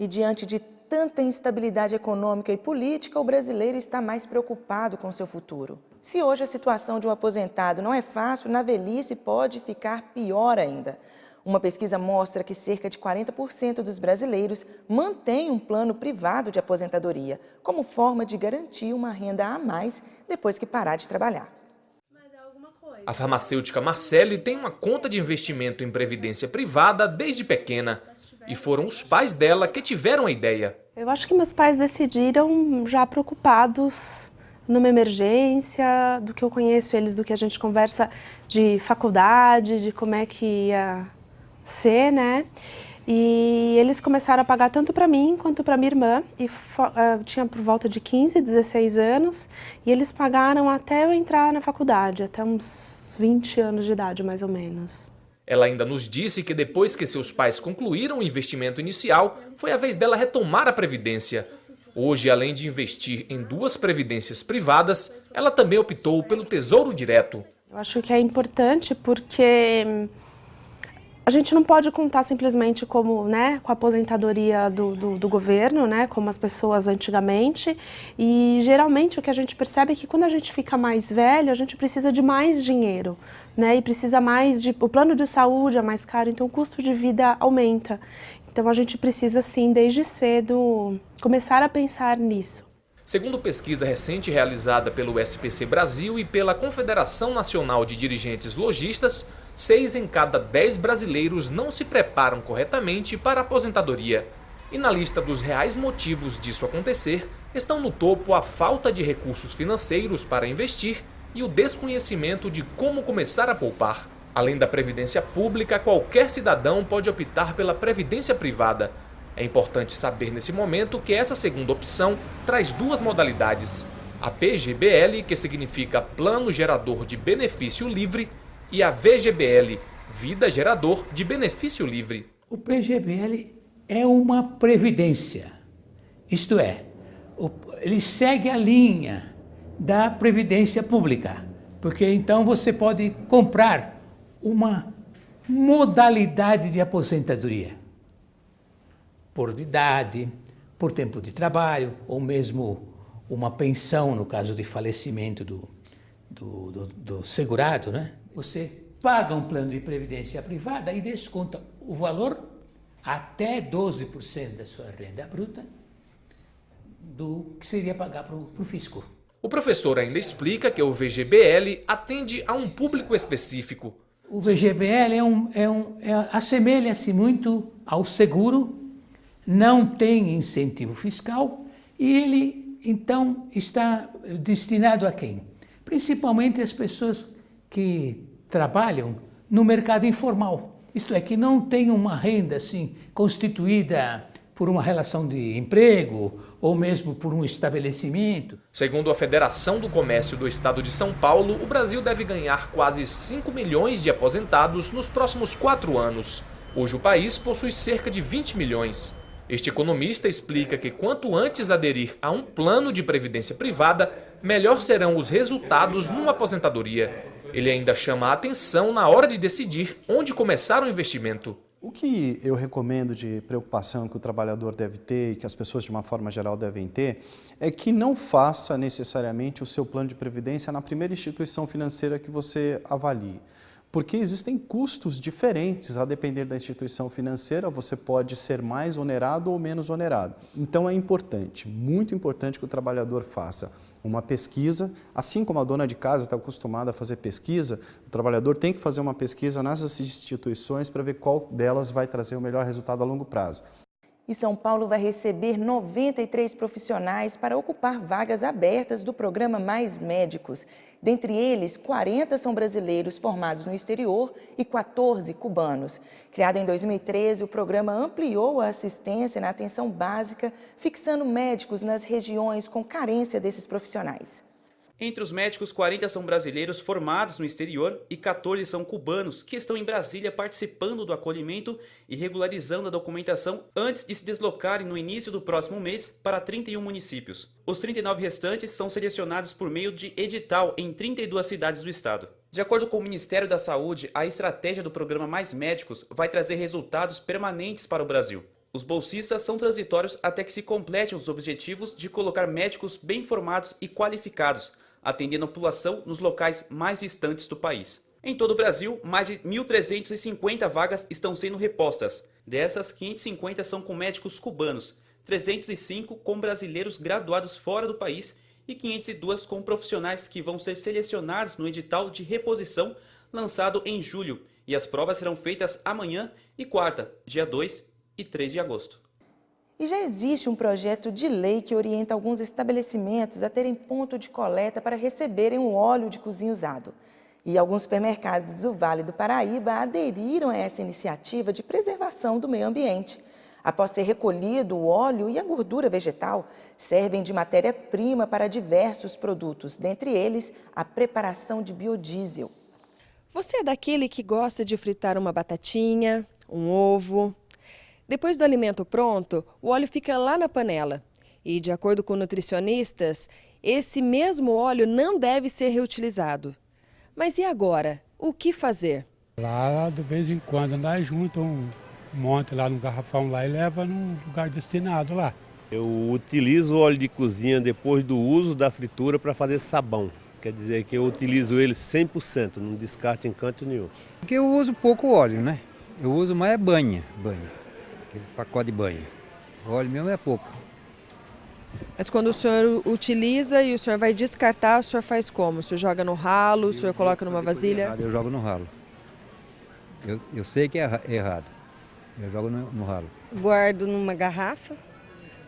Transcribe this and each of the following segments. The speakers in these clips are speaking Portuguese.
E diante de tanta instabilidade econômica e política, o brasileiro está mais preocupado com seu futuro. Se hoje a situação de um aposentado não é fácil, na velhice pode ficar pior ainda. Uma pesquisa mostra que cerca de 40% dos brasileiros mantêm um plano privado de aposentadoria, como forma de garantir uma renda a mais depois que parar de trabalhar. A farmacêutica Marcele tem uma conta de investimento em previdência privada desde pequena. E foram os pais dela que tiveram a ideia. Eu acho que meus pais decidiram já preocupados numa emergência, do que eu conheço eles, do que a gente conversa de faculdade, de como é que ia ser, né? E eles começaram a pagar tanto para mim quanto para minha irmã, e tinha por volta de 15, 16 anos, e eles pagaram até eu entrar na faculdade, até uns 20 anos de idade, mais ou menos. Ela ainda nos disse que depois que seus pais concluíram o investimento inicial, foi a vez dela retomar a previdência. Hoje, além de investir em 2 previdências privadas, ela também optou pelo Tesouro Direto. Eu acho que é importante porque a gente não pode contar simplesmente como, né, com a aposentadoria do governo, né, como as pessoas antigamente. E geralmente o que a gente percebe é que quando a gente fica mais velho, a gente precisa de mais dinheiro, né, e precisa mais de... O plano de saúde é mais caro, então o custo de vida aumenta. Então a gente precisa, sim, desde cedo, começar a pensar nisso. Segundo pesquisa recente realizada pelo SPC Brasil e pela Confederação Nacional de Dirigentes Lojistas, 6 em cada 10 brasileiros não se preparam corretamente para a aposentadoria. E na lista dos reais motivos disso acontecer, estão no topo a falta de recursos financeiros para investir e o desconhecimento de como começar a poupar. Além da previdência pública, qualquer cidadão pode optar pela previdência privada. É importante saber nesse momento que essa segunda opção traz 2 modalidades. A PGBL, que significa Plano Gerador de Benefício Livre, e a VGBL, Vida Gerador de Benefício Livre. O PGBL é uma previdência, isto é, ele segue a linha da previdência pública, porque então você pode comprar uma modalidade de aposentadoria, por idade, por tempo de trabalho, ou mesmo uma pensão no caso de falecimento do segurado, né? Você paga um plano de previdência privada e desconta o valor até 12% da sua renda bruta do que seria pagar para o fisco. O professor ainda explica que o VGBL atende a um público específico. O VGBL assemelha-se muito ao seguro, não tem incentivo fiscal e ele, então, está destinado a quem? Principalmente as pessoas que trabalham no mercado informal, isto é, que não tem uma renda assim constituída por uma relação de emprego ou mesmo por um estabelecimento. Segundo a Federação do Comércio do Estado de São Paulo, o Brasil deve ganhar quase 5 milhões de aposentados nos próximos 4 anos. Hoje o país possui cerca de 20 milhões. Este economista explica que quanto antes aderir a um plano de previdência privada, melhor serão os resultados numa aposentadoria. Ele ainda chama a atenção na hora de decidir onde começar o investimento. O que eu recomendo de preocupação que o trabalhador deve ter e que as pessoas de uma forma geral devem ter é que não faça necessariamente o seu plano de previdência na primeira instituição financeira que você avalie. Porque existem custos diferentes a depender da instituição financeira, você pode ser mais onerado ou menos onerado. Então é importante, muito importante que o trabalhador faça uma pesquisa, assim como a dona de casa está acostumada a fazer pesquisa, o trabalhador tem que fazer uma pesquisa nessas instituições para ver qual delas vai trazer o melhor resultado a longo prazo. E São Paulo vai receber 93 profissionais para ocupar vagas abertas do programa Mais Médicos. Dentre eles, 40 são brasileiros formados no exterior e 14 cubanos. Criado em 2013, o programa ampliou a assistência na atenção básica, fixando médicos nas regiões com carência desses profissionais. Entre os médicos, 40 são brasileiros formados no exterior e 14 são cubanos, que estão em Brasília participando do acolhimento e regularizando a documentação antes de se deslocarem no início do próximo mês para 31 municípios. Os 39 restantes são selecionados por meio de edital em 32 cidades do estado. De acordo com o Ministério da Saúde, a estratégia do programa Mais Médicos vai trazer resultados permanentes para o Brasil. Os bolsistas são transitórios até que se completem os objetivos de colocar médicos bem formados e qualificados, atendendo a população nos locais mais distantes do país. Em todo o Brasil, mais de 1.350 vagas estão sendo repostas. Dessas, 550 são com médicos cubanos, 305 com brasileiros graduados fora do país e 502 com profissionais que vão ser selecionados no edital de reposição lançado em julho. E as provas serão feitas amanhã e quarta, dia 2 e 3 de agosto. E já existe um projeto de lei que orienta alguns estabelecimentos a terem ponto de coleta para receberem o óleo de cozinha usado. E alguns supermercados do Vale do Paraíba aderiram a essa iniciativa de preservação do meio ambiente. Após ser recolhido, o óleo e a gordura vegetal servem de matéria-prima para diversos produtos, dentre eles a preparação de biodiesel. Você é daquele que gosta de fritar uma batatinha, um ovo? Depois do alimento pronto, o óleo fica lá na panela. E, de acordo com nutricionistas, esse mesmo óleo não deve ser reutilizado. Mas e agora? O que fazer? Lá, de vez em quando, nós juntamos um monte lá no garrafão lá e leva num lugar destinado lá. Eu utilizo o óleo de cozinha depois do uso da fritura para fazer sabão. Quer dizer que eu utilizo ele 100%, não descarto em canto nenhum. Porque eu uso pouco óleo, né? Eu uso mais banha. Aquele pacote de banha. O óleo mesmo é pouco. Mas quando o senhor utiliza e o senhor vai descartar, o senhor faz como? O senhor joga no ralo, o senhor coloca numa vasilha? Eu jogo no ralo. Eu sei que é errado. Eu jogo no ralo. Guardo numa garrafa,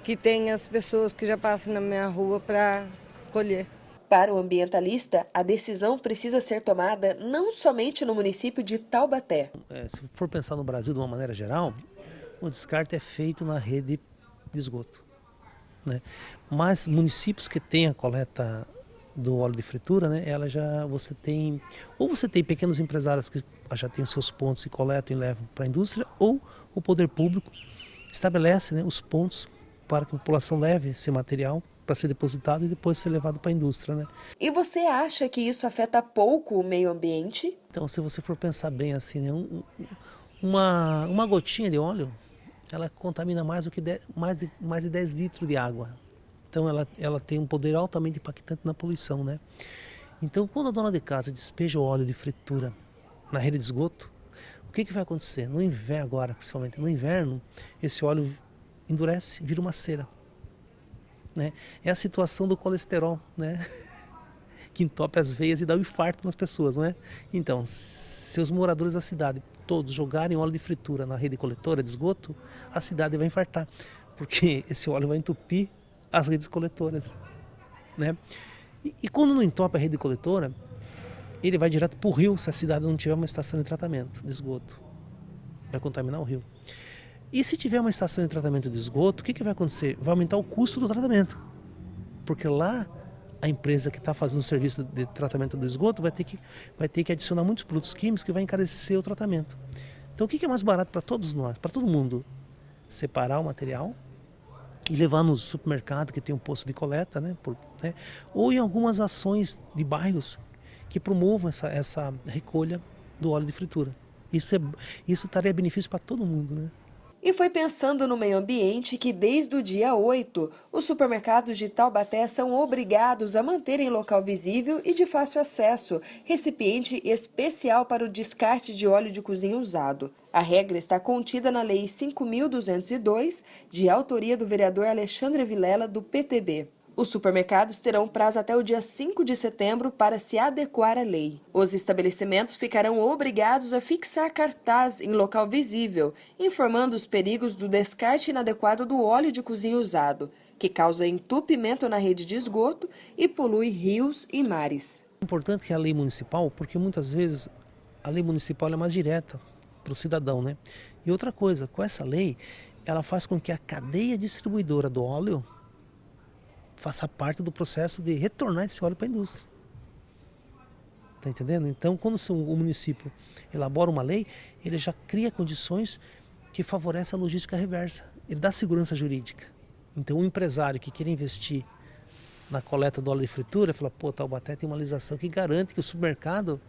que tem as pessoas que já passam na minha rua para colher. Para o ambientalista, a decisão precisa ser tomada não somente no município de Taubaté. Se for pensar no Brasil de uma maneira geral, o descarte é feito na rede de esgoto, né? Mas municípios que têm a coleta do óleo de fritura, né, você tem pequenos empresários que já têm seus pontos e coletam e levam para a indústria, ou o poder público estabelece, né, os pontos para que a população leve esse material para ser depositado e depois ser levado para a indústria, né? E você acha que isso afeta pouco o meio ambiente? Então, se você for pensar bem assim, né, uma gotinha de óleo, ela contamina mais de 10 litros de água. Então, ela tem um poder altamente impactante na poluição, né? Então, quando a dona de casa despeja o óleo de fritura na rede de esgoto, o que vai acontecer? No inverno agora, principalmente no inverno, esse óleo endurece, vira uma cera. Né? É a situação do colesterol, né? Que entope as veias e dá um infarto nas pessoas, não é? Então, se os moradores da cidade todos jogarem óleo de fritura na rede coletora de esgoto, a cidade vai infartar, porque esse óleo vai entupir as redes coletoras, né? E quando não entope a rede coletora, ele vai direto para o rio, se a cidade não tiver uma estação de tratamento de esgoto. Vai contaminar o rio. E se tiver uma estação de tratamento de esgoto, o que vai acontecer? Vai aumentar o custo do tratamento. Porque lá, a empresa que está fazendo o serviço de tratamento do esgoto vai ter que adicionar muitos produtos químicos que vai encarecer o tratamento. Então, o que é mais barato para todos nós, para todo mundo? Separar o material e levar no supermercado que tem um posto de coleta, né? Ou em algumas ações de bairros que promovam essa recolha do óleo de fritura. Isso traria benefício para todo mundo, né? E foi pensando no meio ambiente que, desde o dia 8, os supermercados de Taubaté são obrigados a manterem local visível e de fácil acesso, recipiente especial para o descarte de óleo de cozinha usado. A regra está contida na Lei 5.202, de autoria do vereador Alexandre Vilela, do PTB. Os supermercados terão prazo até o dia 5 de setembro para se adequar à lei. Os estabelecimentos ficarão obrigados a fixar cartaz em local visível, informando os perigos do descarte inadequado do óleo de cozinha usado, que causa entupimento na rede de esgoto e polui rios e mares. É importante que a lei municipal, porque muitas vezes a lei municipal é mais direta para o cidadão, né? E outra coisa, com essa lei, ela faz com que a cadeia distribuidora do óleo faça parte do processo de retornar esse óleo para a indústria. Está entendendo? Então, quando o município elabora uma lei, ele já cria condições que favorecem a logística reversa. Ele dá segurança jurídica. Então, o empresário que quer investir na coleta do óleo de fritura, fala, pô, Taubaté tem uma legislação que garante que o supermercado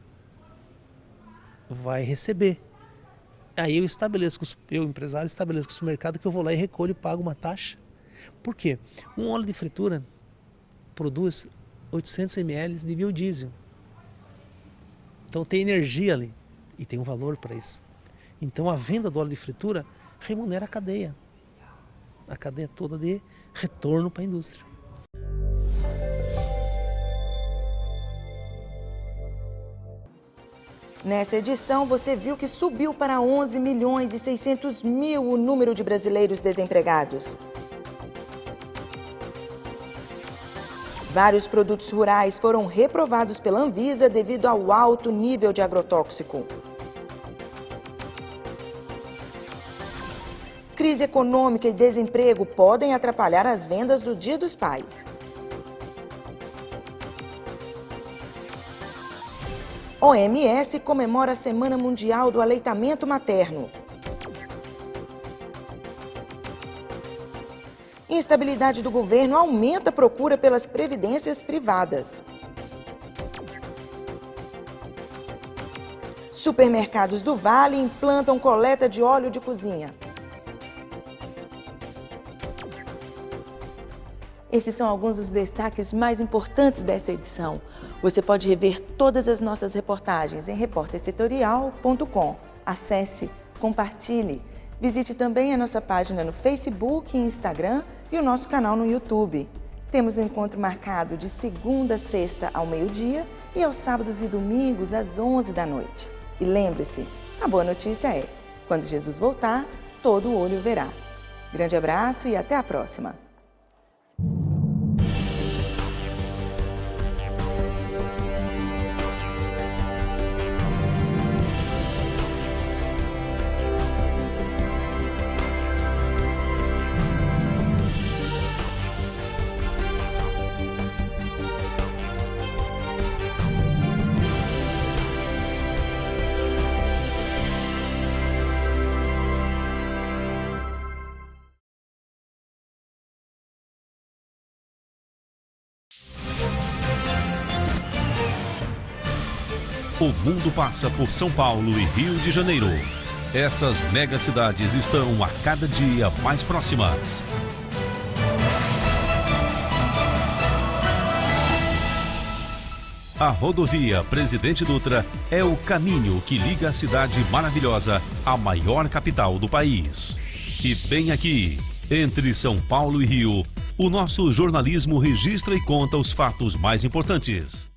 vai receber. Aí eu empresário, estabeleço com o supermercado que eu vou lá e recolho e pago uma taxa. Por quê? Um óleo de fritura produz 800 ml de biodiesel. Então tem energia ali e tem um valor para isso. Então a venda do óleo de fritura remunera a cadeia toda de retorno para a indústria. Nessa edição, você viu que subiu para 11.600.000 o número de brasileiros desempregados. Vários produtos rurais foram reprovados pela Anvisa devido ao alto nível de agrotóxico. Crise econômica e desemprego podem atrapalhar as vendas do Dia dos Pais. OMS comemora a Semana Mundial do Aleitamento Materno. Instabilidade do governo aumenta a procura pelas previdências privadas. Supermercados do Vale implantam coleta de óleo de cozinha. Esses são alguns dos destaques mais importantes dessa edição. Você pode rever todas as nossas reportagens em repórtersetorial.com. Acesse, compartilhe. Visite também a nossa página no Facebook e Instagram e o nosso canal no YouTube. Temos um encontro marcado de segunda a sexta ao meio-dia e aos sábados e domingos às 11 da noite. E lembre-se, a boa notícia é, quando Jesus voltar, todo olho verá. Grande abraço e até a próxima! O mundo passa por São Paulo e Rio de Janeiro. Essas megacidades estão a cada dia mais próximas. A rodovia Presidente Dutra é o caminho que liga a cidade maravilhosa à maior capital do país. E bem aqui, entre São Paulo e Rio, o nosso jornalismo registra e conta os fatos mais importantes.